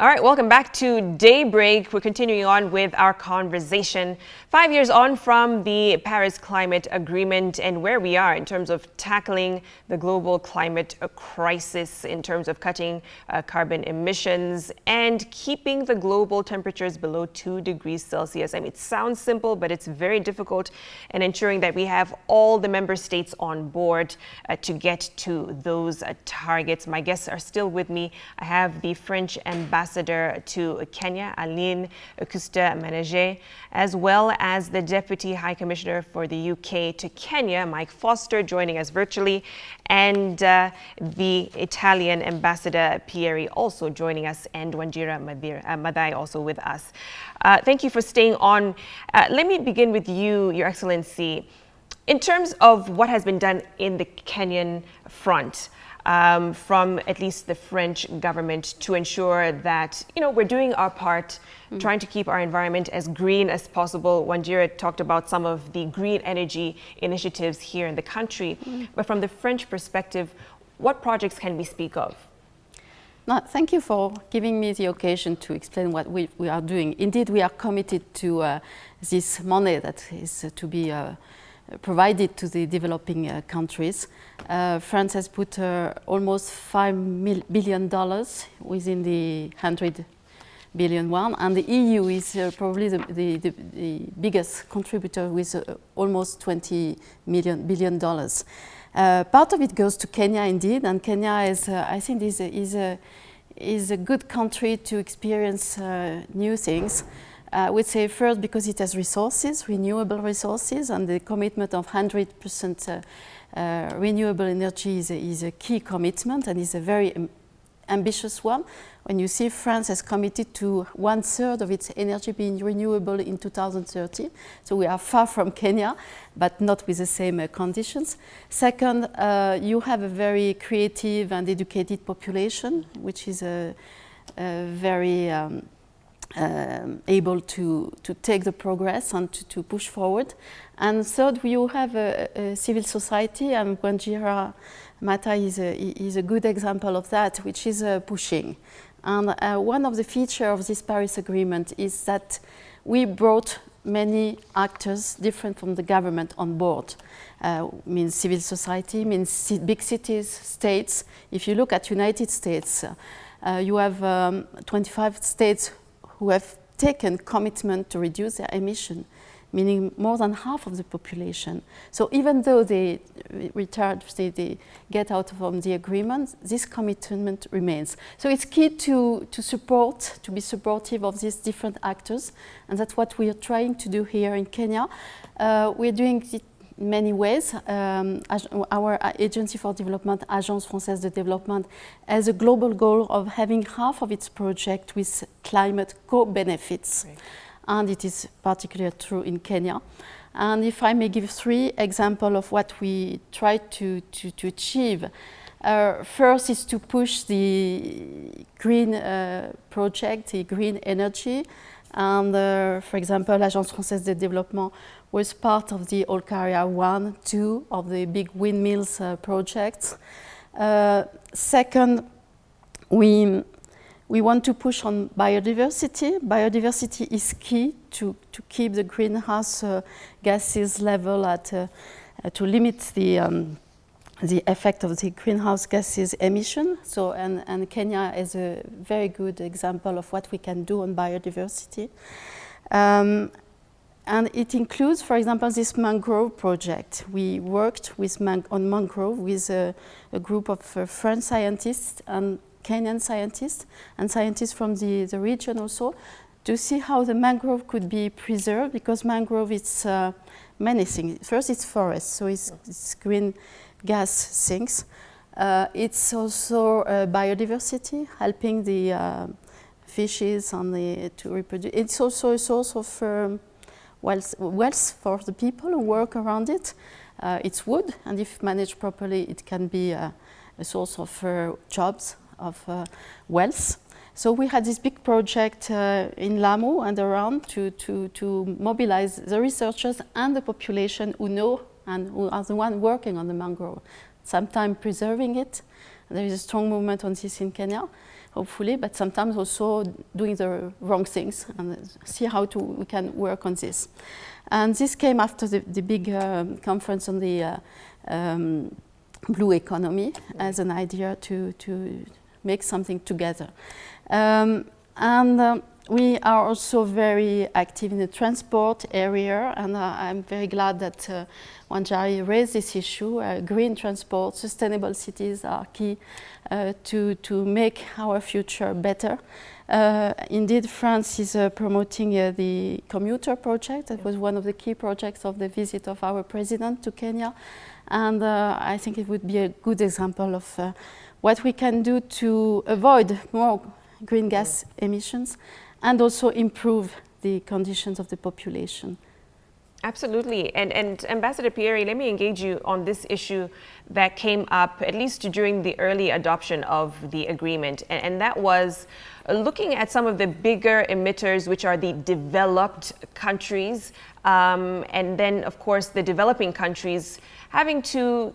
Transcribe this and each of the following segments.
All right, welcome back to Daybreak. We're continuing on with our conversation. 5 years on from the Paris Climate Agreement and where we are in terms of tackling the global climate crisis, in terms of cutting carbon emissions and keeping the global temperatures below 2 degrees Celsius. I mean, it sounds simple, but it's very difficult, and ensuring that we have all the member states on board to get to those targets. My guests are still with me. I have the French ambassador to Kenya, Aline Kusta-Manager, as well as the Deputy High Commissioner for the UK to Kenya, Mike Foster, joining us virtually, and the Italian Ambassador Pieri also joining us, and Wanjira Madai also with us. Thank you for staying on. Let me begin with you, Your Excellency. In terms of what has been done in the Kenyan front, from at least the French government to ensure that, we're doing our part, trying to keep our environment as green as possible. Wanjira talked about some of the green energy initiatives here in the country. But from the French perspective, what projects can we speak of? No, thank you for giving me the occasion to explain what we are doing. Indeed, we are committed to this money that is to be provided to the developing countries. France has put almost $5 billion within the 100 billion one, and the EU is probably the biggest contributor with almost $20 billion. Part of it goes to Kenya, indeed, and Kenya is, I think, is a good country to experience new things. I would say first because it has resources, renewable resources, and the commitment of 100% renewable energy is a key commitment and is a very ambitious one. When you see France has committed to 1/3 of its energy being renewable in 2030, so we are far from Kenya, but not with the same conditions. Second, you have a very creative and educated population, which is very able to take the progress and to push forward. And third, you have a civil society, and Wanjira Mata is a good example of that, which is pushing. And one of the features of this Paris Agreement is that we brought many actors different from the government on board. Means civil society, means big cities, states. If you look at United States, you have 25 states who have taken commitment to reduce their emission, meaning more than half of the population. So even though they get out from the agreement, this commitment remains. So it's key to be supportive of these different actors, and that's what we are trying to do here in Kenya. We're doing it in many ways. Our Agency for Development, Agence Française de Développement, has a global goal of having half of its project with climate co-benefits. Right. And it is particularly true in Kenya. And if I may give 3 examples of what we try to achieve. First is to push the green project, the green energy. And for example, Agence Française de Développement was part of the Olkaria 1, 2 of the big windmills projects. Second, we want to push on biodiversity. Biodiversity is key to keep the greenhouse gases level at, to limit the effect of the greenhouse gases emission. So, and Kenya is a very good example of what we can do on biodiversity. And it includes, for example, this mangrove project. We worked on mangrove with a group of French scientists and Kenyan scientists and scientists from the region also, to see how the mangrove could be preserved, because mangrove is many things. First, it's forest, so it's green gas sinks. It's also biodiversity, helping the fishes and to reproduce. It's also a source of wealth for the people who work around it. It's wood, and if managed properly, it can be a source of jobs, of wealth. So we had this big project in Lamu and around to mobilize the researchers and the population who know and who are the one working on the mangrove, sometimes preserving it. There is a strong movement on this in Kenya. hopefully, but sometimes also doing the wrong things, and see how we can work on this. And this came after the big conference on the blue economy as an idea to make something together. We are also very active in the transport area, and I'm very glad that Wanjari raised this issue. Green transport, sustainable cities are key to make our future better. Indeed, France is promoting the commuter project. That was one of the key projects of the visit of our president to Kenya. And I think it would be a good example of what we can do to avoid more green gas emissions and also improve the conditions of the population. Absolutely. And Ambassador Pieri, let me engage you on this issue that came up, at least during the early adoption of the agreement. And that was looking at some of the bigger emitters, which are the developed countries. And then, of course, the developing countries having to,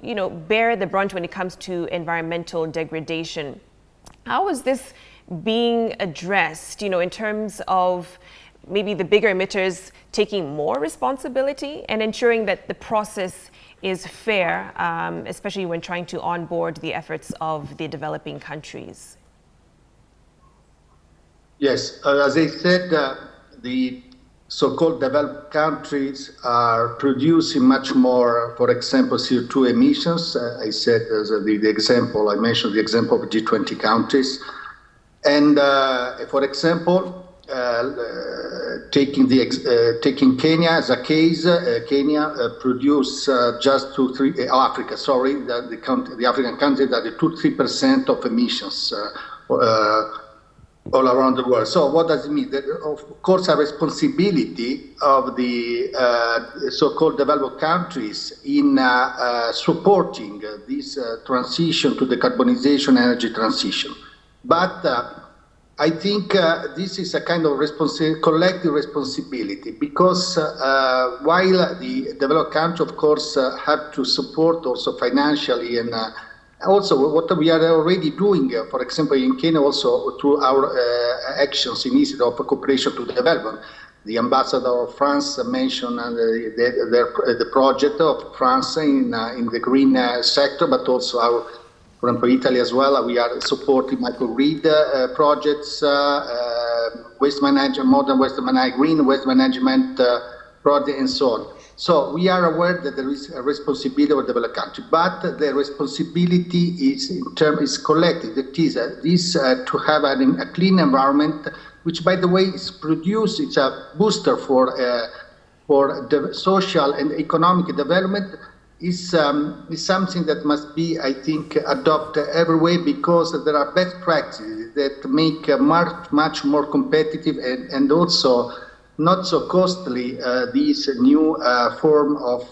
bear the brunt when it comes to environmental degradation. How is this being addressed, in terms of maybe the bigger emitters taking more responsibility and ensuring that the process is fair, especially when trying to onboard the efforts of the developing countries? Yes, as I said, the so-called developed countries are producing much more, for example, CO2 emissions. I said I mentioned the example of G20 countries. And for example, taking Kenya as a case, Kenya produced just Africa, sorry, the African countries that 2-3% of emissions all around the world. So what does it mean? That, of course, a responsibility of the so-called developed countries in supporting this transition to decarbonization, energy transition. But I think this is a kind of collective responsibility, because while the developed countries, of course, have to support also financially, and also what we are already doing, for example, in Kenya, also through our actions in Institute of Cooperation to Development. The ambassador of France mentioned the project of France in the green sector, but also our, for example, Italy as well. We are supporting microgrid projects, waste management, modern waste management, green waste management project, and so on. So we are aware that there is a responsibility of developed country, but the responsibility is collective. That is to have a clean environment, which, by the way, is produced. It's a booster for the social and economic development. Is something that must be, I think, adopted everywhere, because there are best practices that make much more competitive and also not so costly this new form of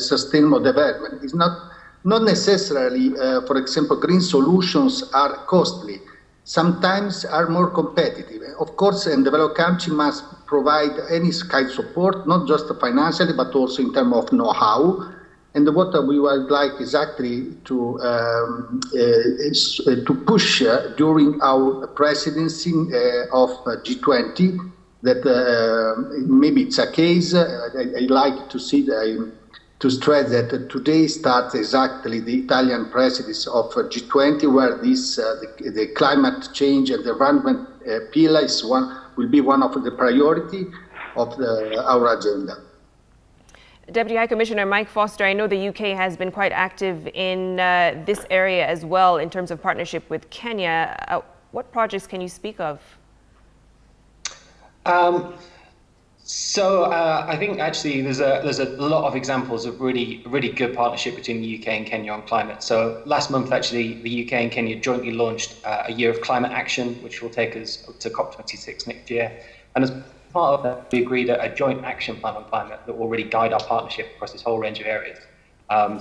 sustainable development. It's not necessarily, for example, green solutions are costly. Sometimes are more competitive. Of course, and developed countries must provide any kind of support, not just financially, but also in terms of know-how. And what we would like is actually to push during our presidency of G20, that maybe it's a case. I like to see to stress that today starts exactly the Italian presidency of G20, where this the climate change and the environment pillar will be one of the priority of our agenda. Deputy High Commissioner Mike Foster, I know the UK has been quite active in this area as well in terms of partnership with Kenya. What projects can you speak of? I think actually there's a lot of examples of really good partnership between the UK and Kenya on climate. So last month, actually, the UK and Kenya jointly launched a year of climate action, which will take us to COP26 next year. And as part of that, we agreed a joint action plan on climate that will really guide our partnership across this whole range of areas.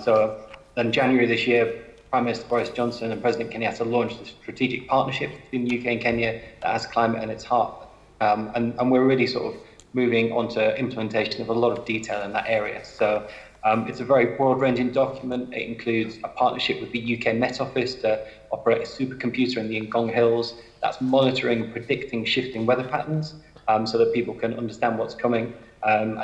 So in January this year, Prime Minister Boris Johnson and President Kenyatta launched a strategic partnership between the UK and Kenya that has climate in its heart. And we're really sort of moving on to implementation of a lot of detail in that area. So It's a very broad-ranging document. It includes a partnership with the UK Met Office to operate a supercomputer in the Ngong Hills that's monitoring and predicting shifting weather patterns so that people can understand what's coming. And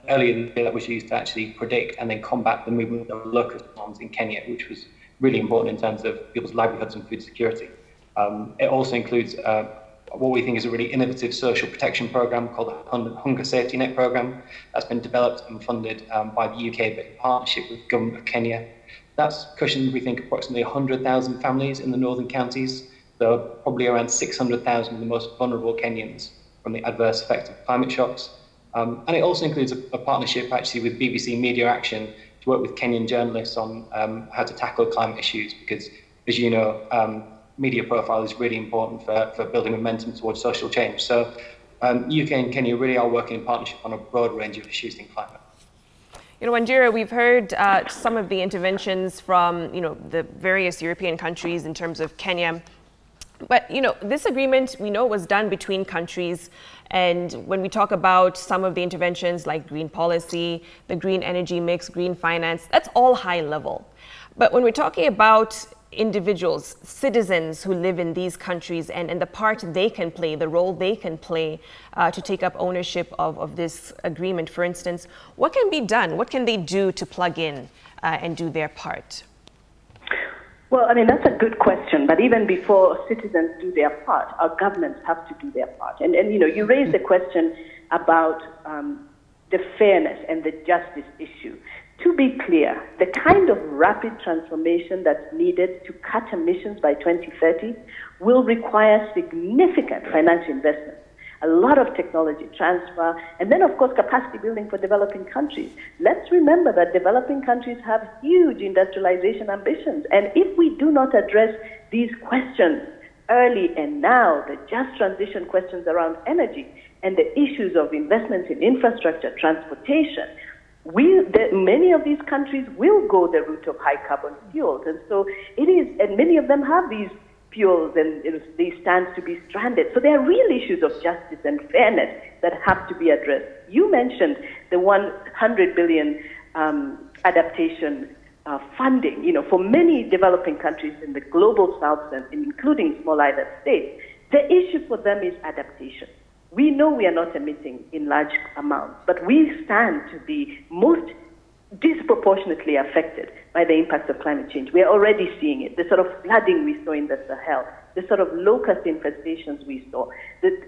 earlier in the year, that was used to actually predict and then combat the movement of locust storms in Kenya, which was really important in terms of people's livelihoods and food security. It also includes what we think is a really innovative social protection program called the Hunger Safety Net program that's been developed and funded by the UK, but in partnership with the government of Kenya. That's cushioned, we think, approximately 100,000 families in the northern counties, so probably around 600,000 of the most vulnerable Kenyans from the adverse effects of climate shocks. And it also includes a partnership actually with BBC Media Action to work with Kenyan journalists on how to tackle climate issues, because, as you know, media profile is really important for building momentum towards social change. So UK and Kenya really are working in partnership on a broad range of issues in climate. You know, Wandera, we've heard some of the interventions from, you know, the various European countries in terms of Kenya. But, you know, this agreement, we know, was done between countries. And when we talk about some of the interventions like green policy, the green energy mix, green finance, that's all high level. But when we're talking about individuals, citizens who live in these countries and the part they can play, the role they can play to take up ownership of this agreement, for instance, what can be done? What can they do to plug in and do their part? Well, I mean, that's a good question. But even before citizens do their part, our governments have to do their part. And you know, you raised the question about the fairness and the justice issue. To be clear, the kind of rapid transformation that's needed to cut emissions by 2030 will require significant financial investment, a lot of technology transfer, and then, of course, capacity building for developing countries. Let's remember that developing countries have huge industrialization ambitions, and if we do not address these questions early and now, the just transition questions around energy and the issues of investments in infrastructure, transportation, many of these countries will go the route of high carbon fuels. And so it is, and many of them have these fuels and they stand to be stranded. So there are real issues of justice and fairness that have to be addressed. You mentioned the 100 billion adaptation funding, you know, for many developing countries in the global south, and including small island states. The issue for them is adaptation. We know we are not emitting in large amounts, but we stand to be most disproportionately affected by the impacts of climate change. We are already seeing it. The sort of flooding we saw in the Sahel, the sort of locust infestations we saw.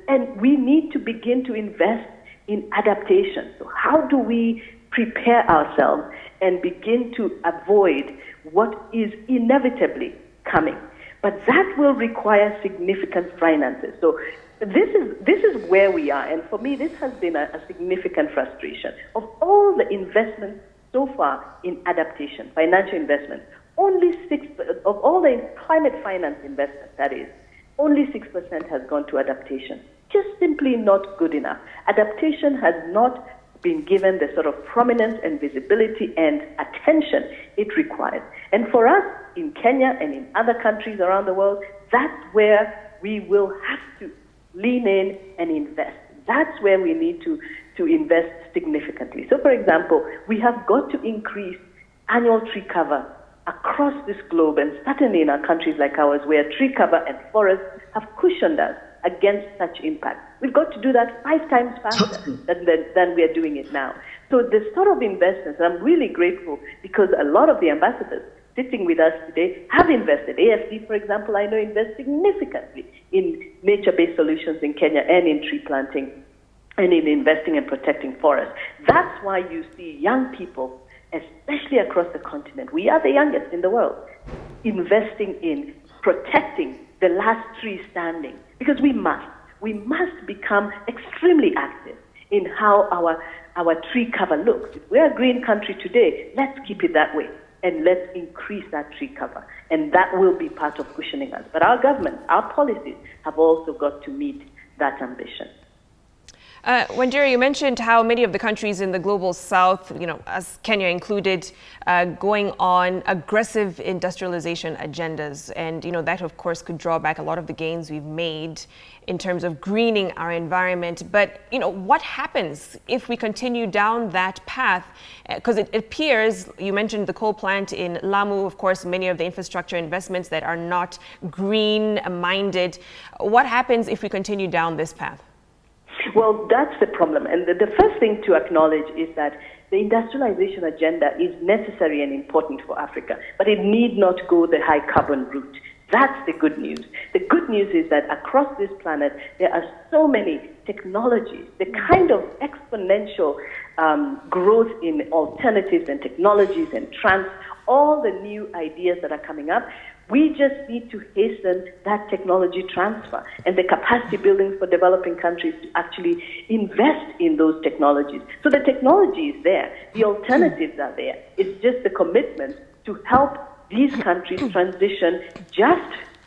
And we need to begin to invest in adaptation. So how do we prepare ourselves and begin to avoid what is inevitably coming? But that will require significant finances. So this is where we are, and for me, this has been a significant frustration. Of all the investments so far in adaptation, financial investment, only 6% of all the climate finance investment, that is, only 6% has gone to adaptation. Just simply not good enough. Adaptation has not been given the sort of prominence and visibility and attention it requires. And for us in Kenya and in other countries around the world, that's where we will have to lean in and invest. That's where we need to invest significantly. So, for example, we have got to increase annual tree cover across this globe, and certainly in our countries like ours, where tree cover and forests have cushioned us against such impact. We've got to do that 5 times faster than we are doing it now. So the sort of investments, I'm really grateful because a lot of the ambassadors sitting with us today have invested. AFD, for example, I know invests significantly in nature-based solutions in Kenya and in tree planting and in investing and protecting forests. That's why you see young people, especially across the continent, we are the youngest in the world, investing in protecting the last tree standing, because we must become extremely active in how our tree cover looks. If we're a green country today, let's keep it that way. And let's increase that tree cover. And that will be part of cushioning us. But our government, our policies have also got to meet that ambition. Wandera, you mentioned how many of the countries in the global south, as Kenya included, going on aggressive industrialization agendas. And, that, of course, could draw back a lot of the gains we've made in terms of greening our environment. But, what happens if we continue down that path? Because it appears, you mentioned the coal plant in Lamu, of course, many of the infrastructure investments that are not green-minded. What happens if we continue down this path? Well, that's the problem. And the first thing to acknowledge is that the industrialization agenda is necessary and important for Africa, but it need not go the high carbon route. That's the good news. The good news is that across this planet, there are so many technologies, the kind of exponential growth in alternatives and technologies and all the new ideas that are coming up. We just need to hasten that technology transfer and the capacity building for developing countries to actually invest in those technologies. So the technology is there. The alternatives are there. It's just the commitment to help these countries transition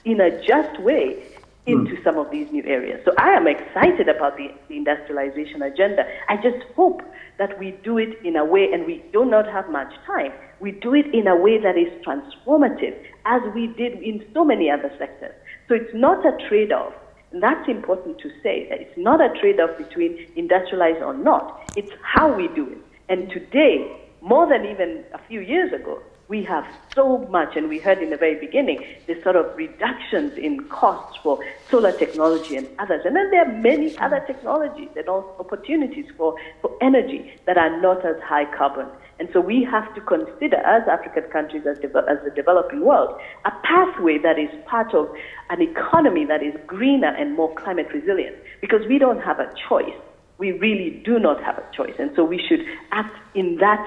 in a just way into some of these new areas. So I am excited about the industrialization agenda. I just hope that we do it in a way, and we do not have much time, we do it in a way that is transformative, as we did in so many other sectors. So it's not a trade-off. And that's important to say, that it's not a trade-off between industrialized or not. It's how we do it. And today, more than even a few years ago, we have so much, and we heard in the very beginning, the sort of reductions in costs for solar technology and others. And then there are many other technologies and also opportunities for energy that are not as high carbon. And so we have to consider, as African countries, as the developing world, a pathway that is part of an economy that is greener and more climate resilient, because we don't have a choice. We really do not have a choice. And so we should act in that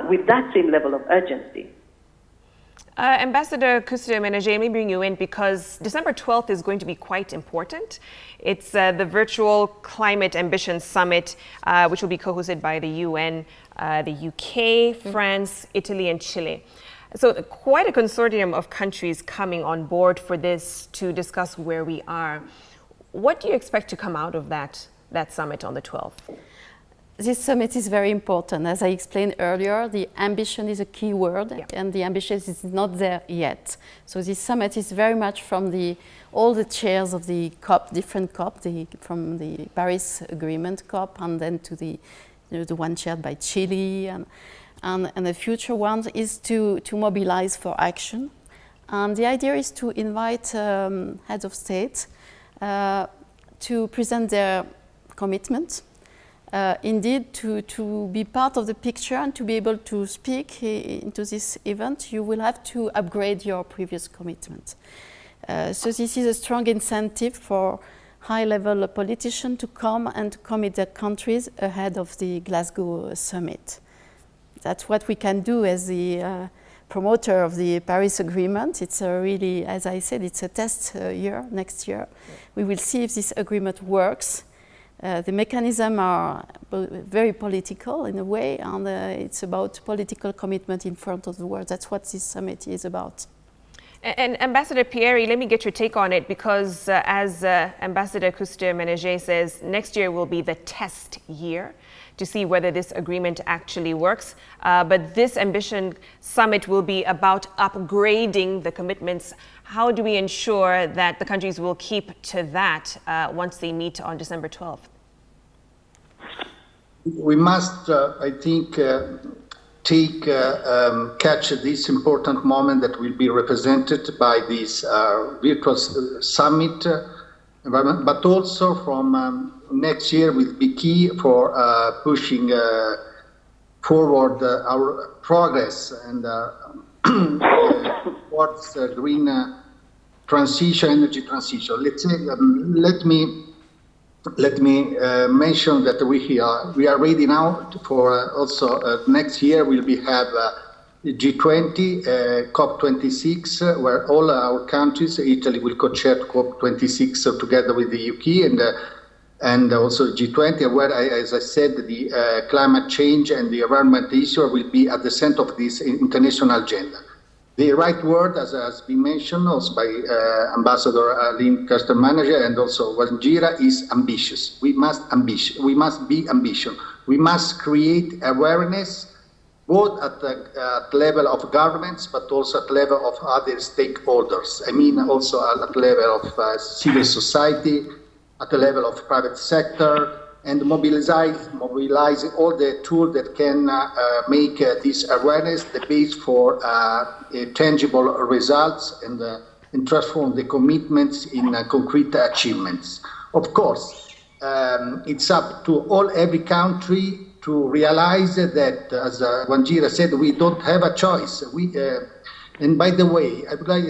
with that same level of urgency. Ambassador Kuste-Menege, let me bring you in, because December 12th is going to be quite important. It's the virtual Climate Ambition Summit, which will be co-hosted by the UN, the UK, France, Italy, and Chile. So quite a consortium of countries coming on board for this to discuss where we are. What do you expect to come out of that summit on the 12th? This summit is very important. As I explained earlier, the ambition is a key word, and the ambition is not there yet. So this summit is very much from all the chairs of the COP, different COP, from the Paris Agreement COP, and then to the one chaired by Chile, and the future one is to mobilize for action. And the idea is to invite heads of state to present their commitment. Indeed, to be part of the picture and to be able to speak into this event, you will have to upgrade your previous commitment. So this is a strong incentive for high-level politicians to come and to commit their countries ahead of the Glasgow summit. That's what we can do as the promoter of the Paris Agreement. It's really, as I said, it's a test year, next year. We will see if this agreement works. The mechanisms are very political in a way, and it's about political commitment in front of the world. That's what this summit is about. And Ambassador Pieri, let me get your take on it, because as Ambassador Kuste-Menege says, next year will be the test year to see whether this agreement actually works. But this Ambition Summit will be about upgrading the commitments. How do we ensure that the countries will keep to that once they meet on December 12th? We must, I think, catch this important moment that will be represented by this virtual summit, but also from next year will be key for pushing forward our progress and towards green transition, energy transition. Let me mention that we are ready now for also next year we'll have G20, COP26, where all our countries, Italy will co-chair COP26 together with the UK and also G20, where, as I said, the climate change and the environment issue will be at the center of this international agenda. The right word, as has been mentioned also by Ambassador Aline Customer Manager and also Wanjira, is ambitious. We must be ambitious. We must create awareness both at the level of governments, but also at the level of other stakeholders. I mean, also at the level of civil society, at the level of private sector, and mobilize all the tools that can make this awareness the base for tangible results and transform the commitments in concrete achievements. Of course, it's up to every country to realize that, as Wanjira said, we don't have a choice. And by the way, I would like,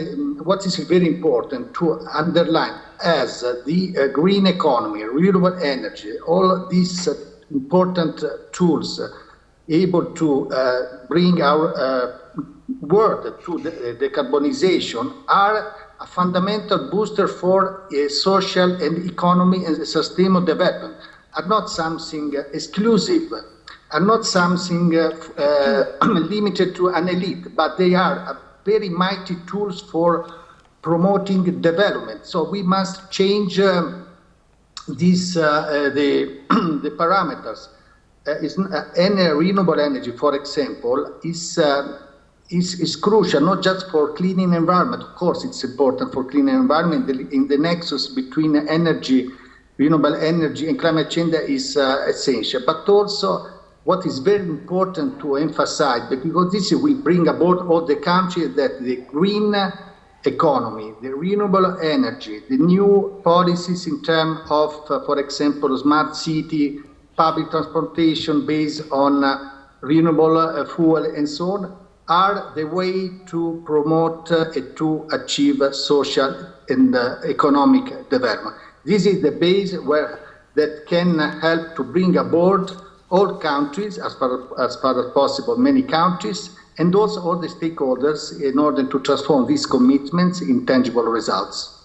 what is very important to underline, as the green economy, renewable energy, all these important tools able to bring our world to the decarbonization are a fundamental booster for social and economy and sustainable development, are not something exclusive, are not something limited to an elite, but they are very mighty tools for promoting development. So we must change the parameters. Any renewable energy, for example, is crucial, not just for cleaning environment. Of course, it's important for cleaning environment. In the nexus between energy, renewable energy, and climate change is essential. But also, what is very important to emphasize, because this will bring aboard all the countries, that the green economy, the renewable energy, the new policies in terms of, for example, smart city, public transportation based on renewable fuel and so on, are the way to promote to achieve social and economic development. This is the base that can help to bring aboard all countries, as far as possible, many countries, and also all the stakeholders in order to transform these commitments in tangible results.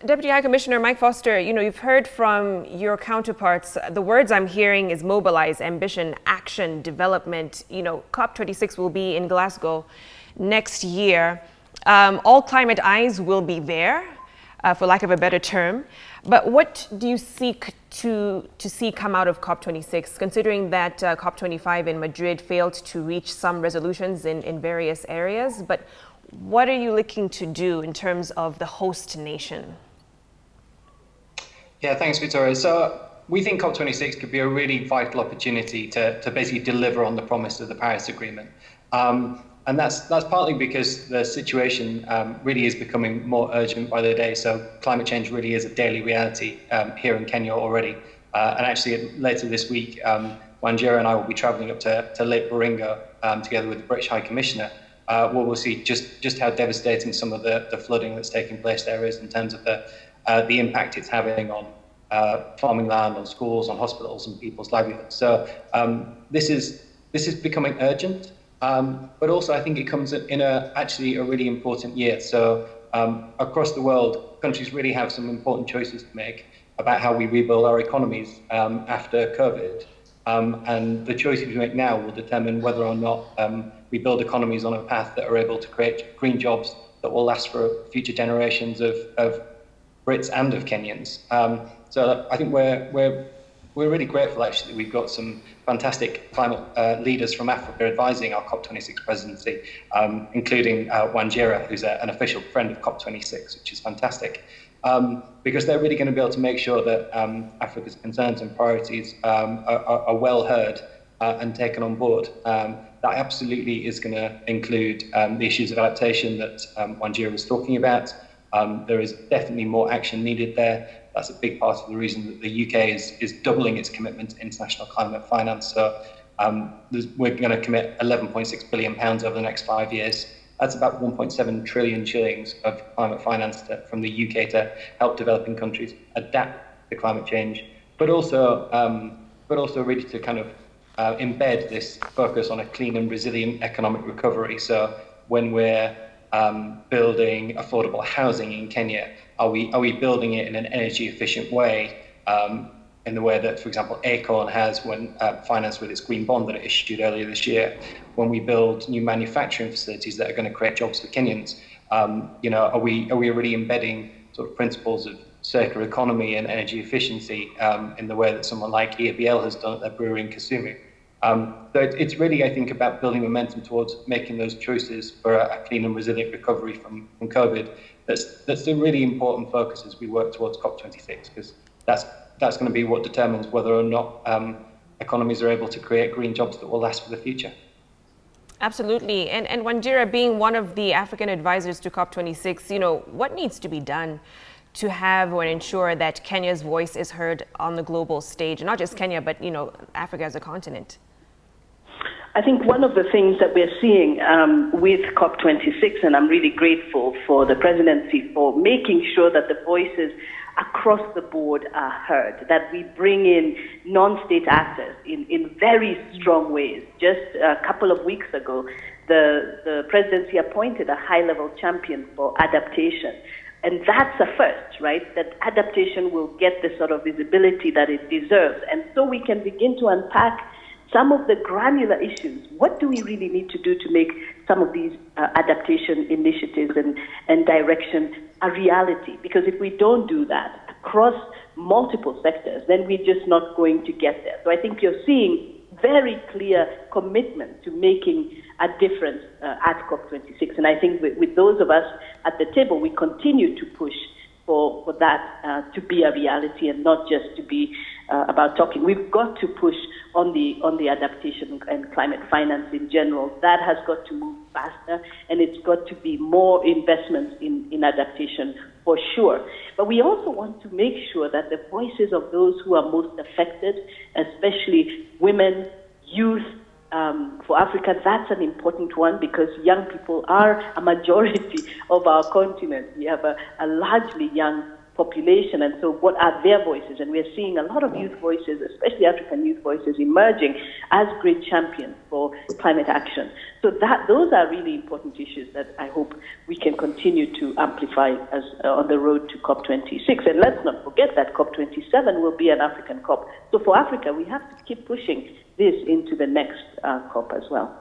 Deputy High Commissioner Mike Foster, you've heard from your counterparts. The words I'm hearing is mobilize, ambition, action, development. COP26 will be in Glasgow next year. All climate eyes will be there, for lack of a better term. But what do you seek to see come out of COP26, considering that COP25 in Madrid failed to reach some resolutions in various areas? But what are you looking to do in terms of the host nation? Yeah, thanks, Victoria. So we think COP26 could be a really vital opportunity to basically deliver on the promise of the Paris Agreement. And that's partly because the situation really is becoming more urgent by the day. So climate change really is a daily reality here in Kenya already. And actually later this week, Wanjira and I will be traveling up to Lake Baringo together with the British High Commissioner, where we'll see just how devastating some of the flooding that's taking place there is in terms of the impact it's having on farming land, on schools, on hospitals and people's livelihoods. So this is becoming urgent. But also I think it comes in actually a really important year. So across the world, countries really have some important choices to make about how we rebuild our economies after COVID. And the choices we make now will determine whether or not we build economies on a path that are able to create green jobs that will last for future generations of Brits and of Kenyans. So I think we're really grateful, actually. We've got some fantastic climate leaders from Africa advising our COP26 presidency, including Wanjira, who's an official friend of COP26, which is fantastic, because they're really going to be able to make sure that Africa's concerns and priorities are well heard and taken on board. That absolutely is going to include the issues of adaptation that Wanjira was talking about. There is definitely more action needed there. That's a big part of the reason that the UK is doubling its commitment to international climate finance. So we're going to commit £11.6 billion over the next 5 years. That's about 1.7 trillion shillings of climate finance from the UK to help developing countries adapt to climate change, but also really to kind of embed this focus on a clean and resilient economic recovery. So when we're building affordable housing in Kenya, are we building it in an energy efficient way in the way that, for example, Acorn has when financed with its green bond that it issued earlier this year. When we build new manufacturing facilities that are going to create jobs for Kenyans, are we already embedding sort of principles of circular economy and energy efficiency in the way that someone like EABL has done at their brewery in Kisumu? So it's really, I think, about building momentum towards making those choices for a clean and resilient recovery from COVID. That's the really important focus as we work towards COP26, because that's going to be what determines whether or not economies are able to create green jobs that will last for the future. Absolutely. And Wanjira, being one of the African advisors to COP26, what needs to be done to have or ensure that Kenya's voice is heard on the global stage, not just Kenya, but, Africa as a continent? I think one of the things that we're seeing with COP26, and I'm really grateful for the presidency for making sure that the voices across the board are heard, that we bring in non-state actors in very strong ways. Just a couple of weeks ago, the presidency appointed a high-level champion for adaptation. And that's a first, right? That adaptation will get the sort of visibility that it deserves. And so we can begin to unpack some of the granular issues. What do we really need to do to make some of these adaptation initiatives and direction a reality? Because if we don't do that across multiple sectors, then we're just not going to get there. So I think you're seeing very clear commitment to making a difference at COP26. And I think with those of us at the table, we continue to push for that to be a reality and not just to be about talking. We've got to push on the adaptation and climate finance in general. That has got to move faster, and it's got to be more investments in adaptation for sure. But we also want to make sure that the voices of those who are most affected, especially women, youth, for Africa, that's an important one because young people are a majority of our continent. We have a largely young population, and so what are their voices? And we're seeing a lot of youth voices, especially African youth voices, emerging as great champions for climate action. So those are really important issues that I hope we can continue to amplify as on the road to COP26. And let's not forget that COP27 will be an African COP. So for Africa, we have to keep pushing this into the next COP as well.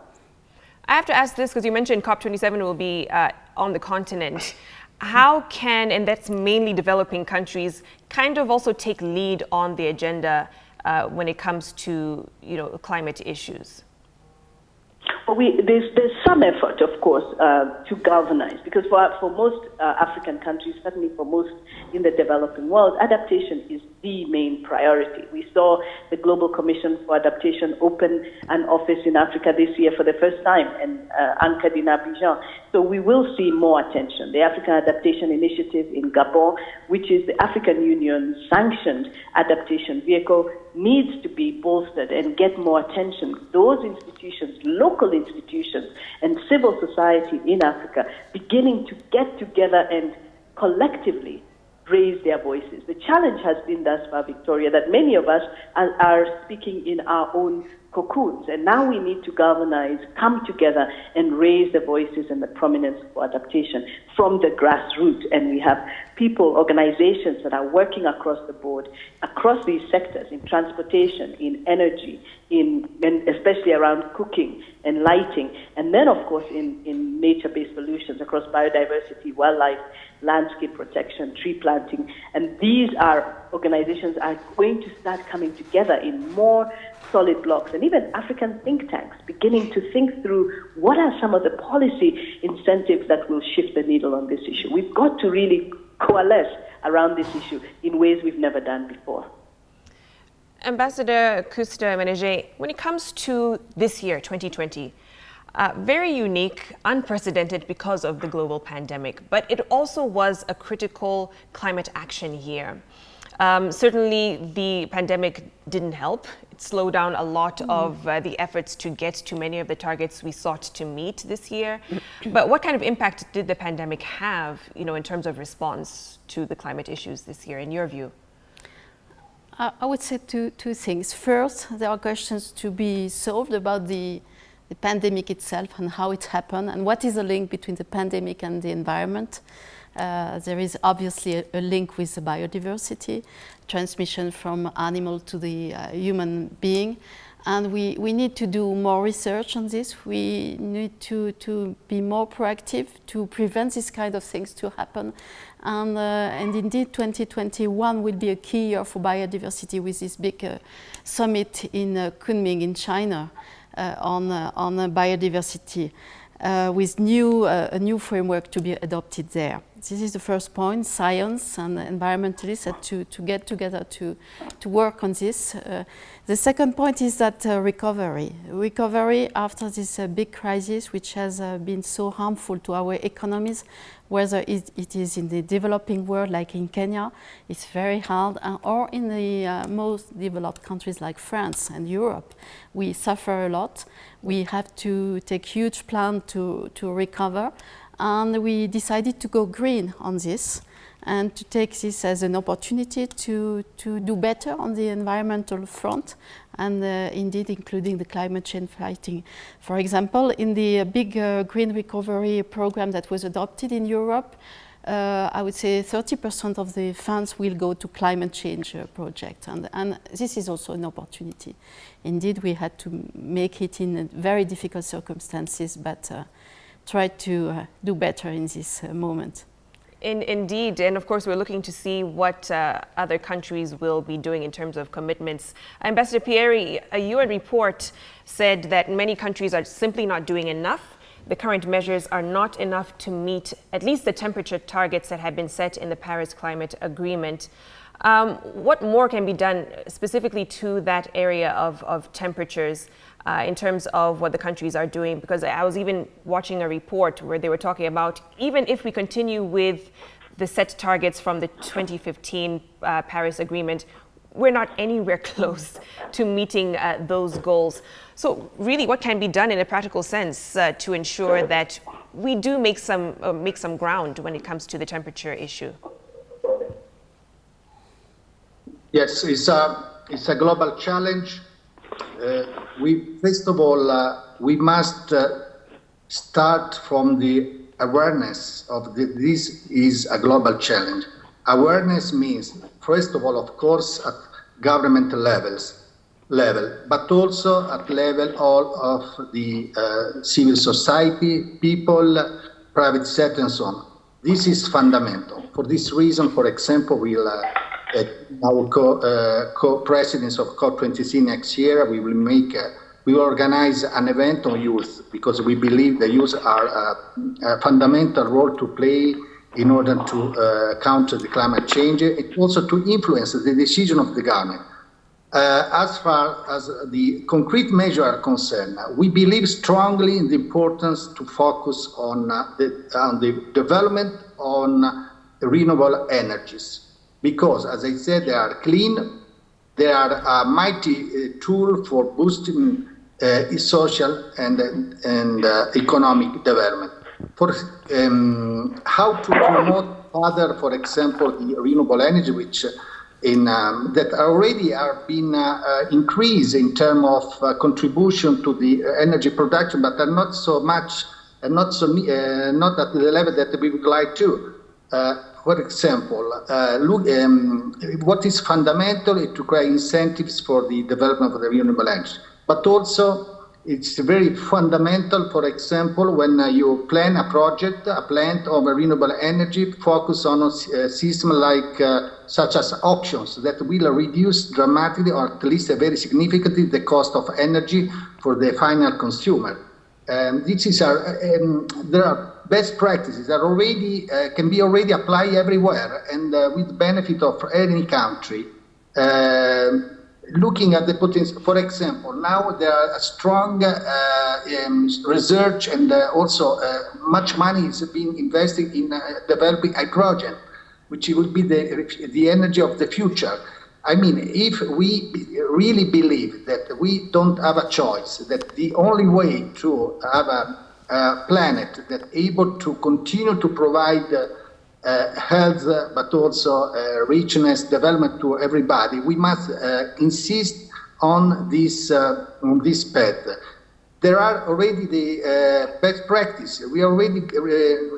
I have to ask this because you mentioned COP27 will be on the continent. How can, and that's mainly developing countries, kind of also take lead on the agenda when it comes to climate issues? Well, there's some effort, of course, to galvanize, because for most African countries, certainly for most in the developing world, adaptation is the main priority. We saw the Global Commission for Adaptation open an office in Africa this year for the first time and anchored in Abidjan. So we will see more attention. The African Adaptation Initiative in Gabon, which is the African Union sanctioned adaptation vehicle, needs to be bolstered and get more attention. Those institutions, local institutions, and civil society in Africa beginning to get together and collectively raise their voices. The challenge has been thus far, Victoria, that many of us are speaking in our own cocoons, and now we need to galvanize, come together, and raise the voices and the prominence for adaptation from the grassroots. And we have people, organizations that are working across the board, across these sectors, in transportation, in energy, and especially around cooking and lighting, and then, of course, in nature-based solutions across biodiversity, wildlife, landscape protection, tree planting. And these organizations are going to start coming together in more solid blocks, and even African think tanks beginning to think through what are some of the policy incentives that will shift the needle on this issue. We've got to really coalesce around this issue in ways we've never done before. Ambassador Kuster-Menege, when it comes to this year, 2020, very unique, unprecedented because of the global pandemic, but it also was a critical climate action year. Certainly, the pandemic didn't help. It slowed down a lot of the efforts to get to many of the targets we sought to meet this year. But what kind of impact did the pandemic have, in terms of response to the climate issues this year, in your view? I would say two things. First, there are questions to be solved about the pandemic itself and how it happened and what is the link between the pandemic and the environment. There is obviously a link with the biodiversity, transmission from animal to the human being. And we need to do more research on this. We need to be more proactive to prevent this kind of things to happen. And indeed, 2021 will be a key year for biodiversity with this big summit in Kunming in China on biodiversity with a new framework to be adopted there. This is the first point. Science and environmentalists have to get together to work on this. The second point is that recovery. Recovery after this big crisis, which has been so harmful to our economies, whether it is in the developing world, like in Kenya, it's very hard, or in the most developed countries like France and Europe. We suffer a lot. We have to take huge plan to recover. And we decided to go green on this and to take this as an opportunity to do better on the environmental front and indeed including the climate change fighting. For example, in the big green recovery program that was adopted in Europe, I would say 30% of the funds will go to climate change projects. And this is also an opportunity. Indeed, we had to make it in very difficult circumstances, but try to do better in this moment. Indeed, and of course we're looking to see what other countries will be doing in terms of commitments. Ambassador Pieri, a UN report said that many countries are simply not doing enough. The current measures are not enough to meet at least the temperature targets that have been set in the Paris Climate Agreement. What more can be done specifically to that area of temperatures in terms of what the countries are doing? Because I was even watching a report where they were talking about even if we continue with the set targets from the 2015 Paris Agreement, we're not anywhere close to meeting those goals. So really, what can be done in a practical sense to ensure that we do make some ground when it comes to the temperature issue? Yes, it's a global challenge. First of all, we must start from the awareness of this is a global challenge. Awareness means, first of all, of course, at government level, but also at level all of the civil society, people, private sector, and so on. This is fundamental. For this reason, for example, our co-presidents of COP26 next year, we will organize an event on youth because we believe the youth are a fundamental role to play in order to counter the climate change and also to influence the decision of the government. As far as the concrete measures are concerned, we believe strongly in the importance to focus on the development on renewable energies. Because, as I said, they are clean, they are a mighty tool for boosting social and economic development. For how to promote further, for example, the renewable energy, which that already are being increased in terms of contribution to the energy production, but are not so much, not at the level that we would like to. For example, what is fundamental is to create incentives for the development of the renewable energy. But also, it's very fundamental, for example, when you plan a project, a plant of renewable energy, focus on a system like such as auctions that will reduce dramatically, or at least very significantly, the cost of energy for the final consumer. There are best practices that already can be already applied everywhere and with benefit of any country. Looking at the potential, for example, now there are a strong research and also much money is being invested in developing hydrogen, which will be the energy of the future. I mean, if we really believe that we don't have a choice, that the only way to have a planet that able to continue to provide health, but also richness, development to everybody, we must insist on this path. there are already the best practice. We are already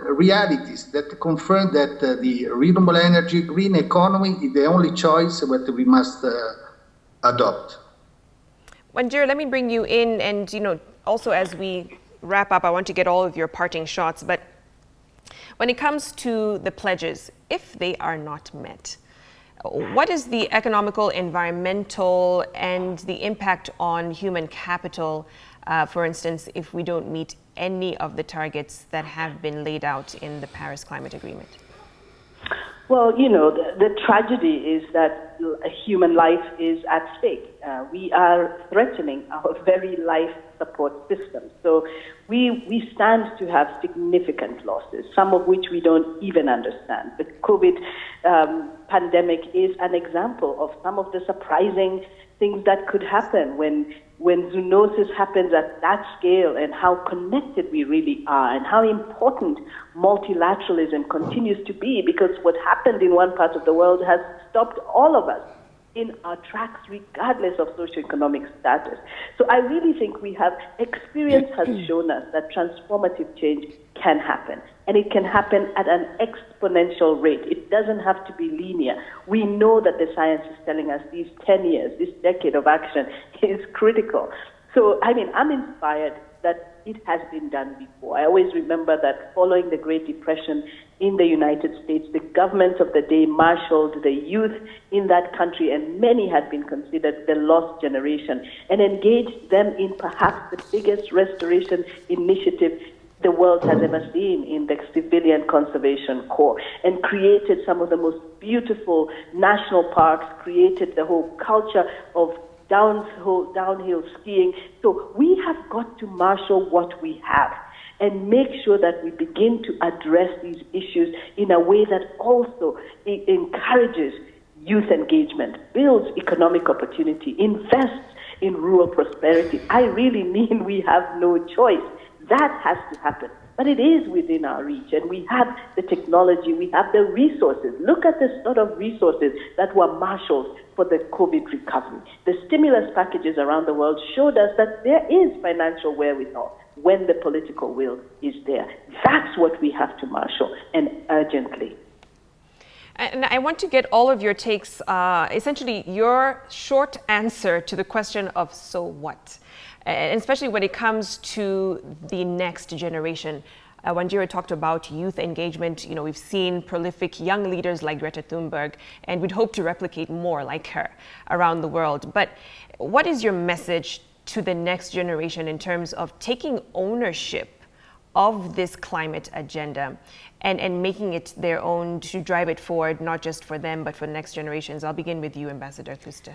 realities that confirm that the renewable energy, green economy is the only choice that we must adopt. Wanjiro, let me bring you in, and also as we wrap up, I want to get all of your parting shots. But when it comes to the pledges, if they are not met, what is the economical, environmental, and the impact on human capital, for instance, if we don't meet any of the targets that have been laid out in the Paris Climate Agreement? Well, the tragedy is that a human life is at stake. We are threatening our very life support system. So we stand to have significant losses, some of which we don't even understand. The COVID pandemic is an example of some of the surprising things that could happen when zoonosis happens at that scale, and how connected we really are, and how important multilateralism continues to be, because what happened in one part of the world has stopped all of us in our tracks, regardless of socioeconomic status. So I really think experience has shown us that transformative change can happen, and it can happen at an exponential rate. It doesn't have to be linear. We know that the science is telling us these 10 years, this decade of action is critical. So, I'm inspired that it has been done before. I always remember that following the Great Depression in the United States, the government of the day marshaled the youth in that country, and many had been considered the lost generation, and engaged them in perhaps the biggest restoration initiative the world has ever seen in the Civilian Conservation Corps, and created some of the most beautiful national parks, created the whole culture of downhill skiing. So we have got to marshal what we have and make sure that we begin to address these issues in a way that also encourages youth engagement, builds economic opportunity, invests in rural prosperity. I really mean we have no choice. That has to happen. But it is within our reach, and we have the technology, we have the resources. Look at the sort of resources that were marshaled for the COVID recovery. The stimulus packages around the world showed us that there is financial wherewithal when the political will is there. That's what we have to marshal, and urgently. And I want to get all of your takes, essentially your short answer to the question of so what? And especially when it comes to the next generation. Wanjiro talked about youth engagement. We've seen prolific young leaders like Greta Thunberg, and we'd hope to replicate more like her around the world. But what is your message to the next generation in terms of taking ownership of this climate agenda and making it their own to drive it forward, not just for them, but for next generations? I'll begin with you, Ambassador Kuste.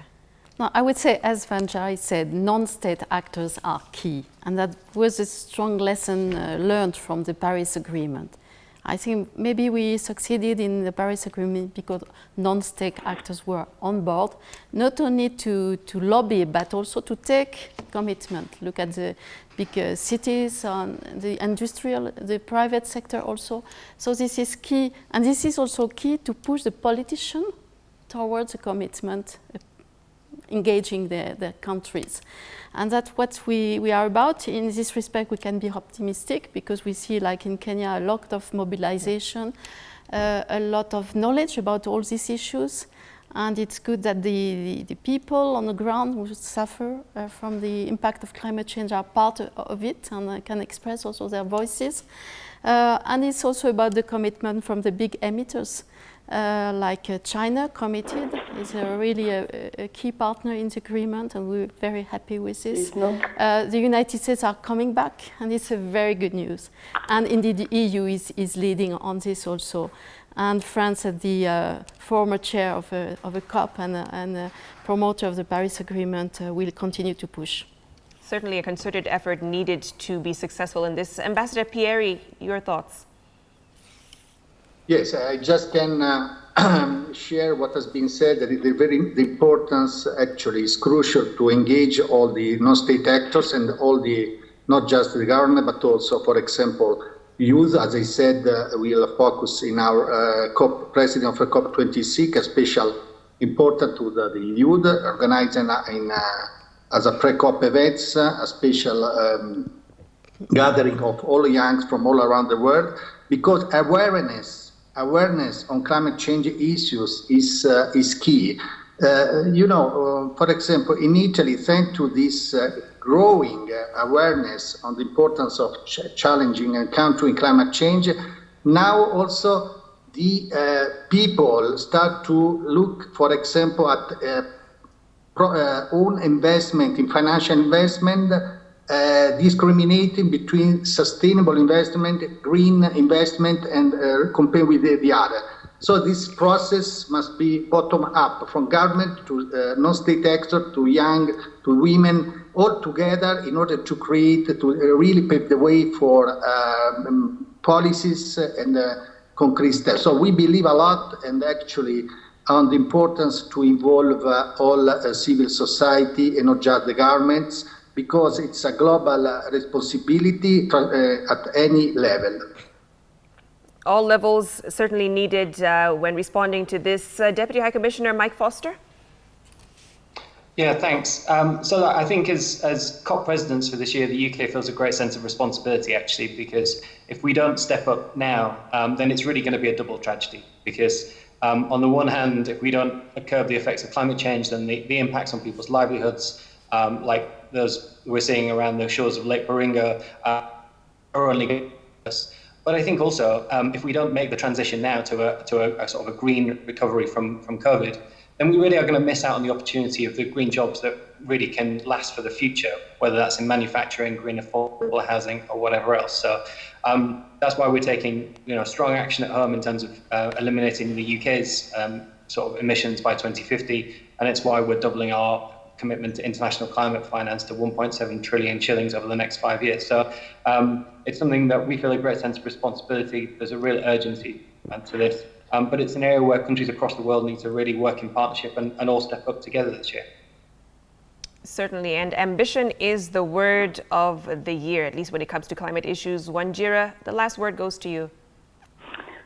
No, I would say, as Vanjai said, non-state actors are key. And that was a strong lesson learned from the Paris Agreement. I think maybe we succeeded in the Paris Agreement because non-state actors were on board, not only to lobby, but also to take commitment. Look at the big cities, the industrial, the private sector also. So this is key. And this is also key to push the politician towards a commitment, engaging the countries. And that's what we are about. In this respect, we can be optimistic because we see, like in Kenya, a lot of mobilization, a lot of knowledge about all these issues. And it's good that the people on the ground who suffer from the impact of climate change are part of it and can express also their voices. And it's also about the commitment from the big emitters. Like China committed is really a key partner in the agreement, and we're very happy with this. The United States are coming back, and it's a very good news. And indeed, the EU is leading on this also. And France, the former chair of a COP and promoter of the Paris Agreement, will continue to push. Certainly a concerted effort needed to be successful in this. Ambassador Pieri, your thoughts? Yes, I just can share what has been said, that the importance actually is crucial to engage all the non-state actors and all not just the government, but also, for example, youth. As I said, we'll focus in our president of COP26, a special important to the youth organized in as a pre-COP event, a special gathering of all youngs from all around the world, because awareness on climate change issues is key. For example, in Italy, thanks to this growing awareness on the importance of challenging and countering climate change, now also the people start to look, for example, at own investment in financial investment, discriminating between sustainable investment, green investment, and compare with the other. So this process must be bottom up, from government to non-state actors, to young, to women, all together, in order to create, to really pave the way for policies and concrete steps. So we believe a lot, and actually, on the importance to involve all civil society and not just the governments, because it's a global responsibility at any level. All levels certainly needed when responding to this. Deputy High Commissioner Mike Foster? Yeah, thanks. So I think as COP presidents for this year, the UK feels a great sense of responsibility, actually, because if we don't step up now, then it's really going to be a double tragedy. Because on the one hand, if we don't curb the effects of climate change, then the impacts on people's livelihoods, like those we're seeing around the shores of Lake Baringa, are only us. But I think also, if we don't make the transition now to a sort of a green recovery from COVID, then we really are going to miss out on the opportunity of the green jobs that really can last for the future, whether that's in manufacturing, green affordable housing, or whatever else. So that's why we're taking strong action at home in terms of eliminating the UK's sort of emissions by 2050, and it's why we're doubling our commitment to international climate finance to 1.7 trillion shillings over the next 5 years. So it's something that we feel a great sense of responsibility. There's a real urgency to this, but it's an area where countries across the world need to really work in partnership and all step up together this year. Certainly, and ambition is the word of the year, at least when it comes to climate issues. Wanjira, the last word goes to you.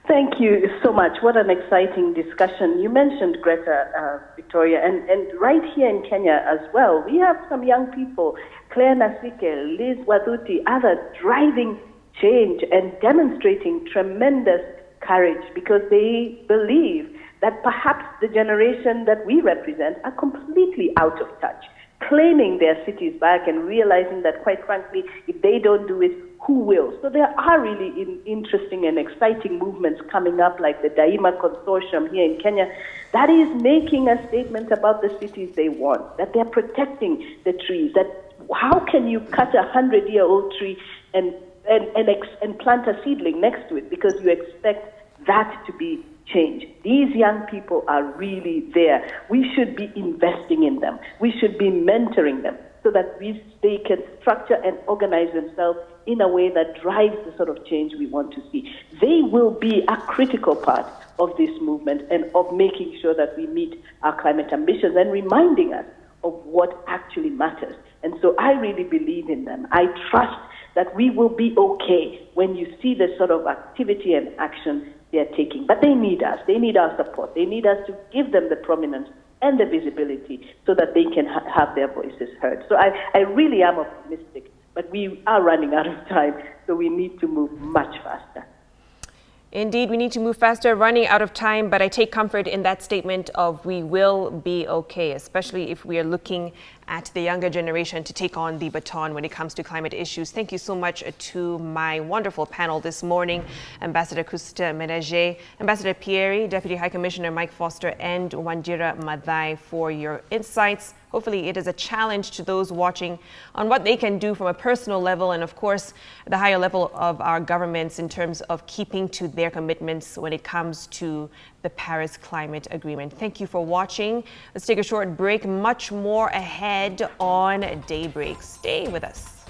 Thank you so much. What an exciting discussion. You mentioned Greta, Victoria, and right here in Kenya as well, we have some young people, Claire Nasike, Liz Wathuti, others, driving change and demonstrating tremendous courage, because they believe that perhaps the generation that we represent are completely out of touch, claiming their cities back and realizing that, quite frankly, if they don't do it, who will? So there are really interesting and exciting movements coming up, like the Daima Consortium here in Kenya, that is making a statement about the cities they want, that they're protecting the trees, that how can you cut a 100-year-old tree and plant a seedling next to it because you expect that to be change. These young people are really there. We should be investing in them. We should be mentoring them so that they can structure and organize themselves in a way that drives the sort of change we want to see. They will be a critical part of this movement and of making sure that we meet our climate ambitions and reminding us of what actually matters. And so I really believe in them. I trust that we will be okay when you see the sort of activity and action they're taking. But they need us. They need our support. They need us to give them the prominence and the visibility so that they can have their voices heard. So I really am optimistic, but we are running out of time, so we need to move much faster. Indeed, we need to move faster, running out of time, but I take comfort in that statement of we will be okay, especially if we are looking at the younger generation to take on the baton when it comes to climate issues. Thank you so much to my wonderful panel this morning, Ambassador Kusta Menaje, Ambassador Pieri, Deputy High Commissioner Mike Foster, and Wanjira Maathai for your insights. Hopefully it is a challenge to those watching on what they can do from a personal level and, of course, the higher level of our governments in terms of keeping to their commitments when it comes to the Paris Climate Agreement. Thank you for watching. Let's take a short break. Much more ahead on Daybreak. Stay with us.